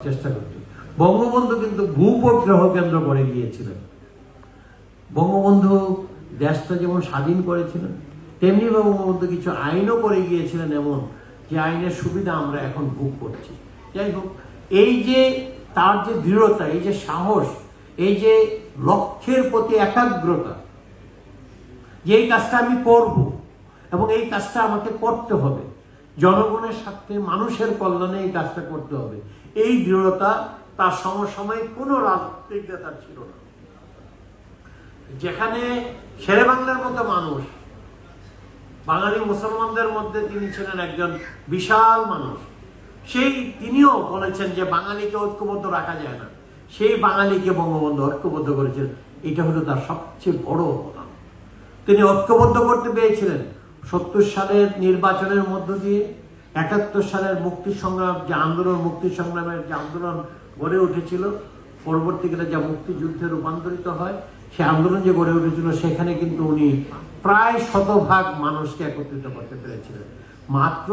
চেষ্টা করত। বঙ্গবন্ধু কিন্তু ভূপগ্রহ কেন্দ্র করে গিয়েছিলেন। বঙ্গবন্ধু দেশটা যেমন স্বাধীন করেছিলেন, তেমনি বঙ্গবন্ধু কিছু আইনও করে গিয়েছিলেন, এমন যে আইনের সুবিধা আমরা এখন ভোগ করছি। যাই হোক, এই যে তার যে দৃঢ়তা, এই যে সাহস, এই যে লক্ষ্যের প্রতি একাগ্রতা, যে এই কাজটা আমি করব এবং এই কাজটা আমাকে করতে হবে, জনগণের সাথে মানুষের কল্যাণে এই কাজটা করতে হবে, এই দৃঢ়তা তার সমসাময়িক কোনো রাজনৈতিক নেতার ছিল না। যেখানে শেরেবাংলার মতো মানুষ, বাঙালি মুসলমানদের মধ্যে তিনি ছিলেন একজন বিশাল মানুষ, তিনিও বলেছেন যে বাঙালিকে ঐক্যবদ্ধ রাখা যায় না, সেই বাঙালিকে বঙ্গবন্ধু ঐক্যবদ্ধ করেছেন। এটা হলো তার সবচেয়ে বড় অবদান। তিনি ঐক্যবদ্ধ করতে পেরেছিলেন 70 সালের নির্বাচনের মধ্য দিয়ে, 71 সালের মুক্তি সংগ্রাম যে আন্দোলন, মুক্তি সংগ্রামের যে আন্দোলন গড়ে উঠেছিল, পরবর্তীকালে যা মুক্তিযুদ্ধে রূপান্তরিত হয়, সে আন্দোলন যে গড়ে উঠেছিল, সেখানে কিন্তু উনি প্রায় 100% মানুষকে একত্রিত করতে পেরেছিলেন। মাত্র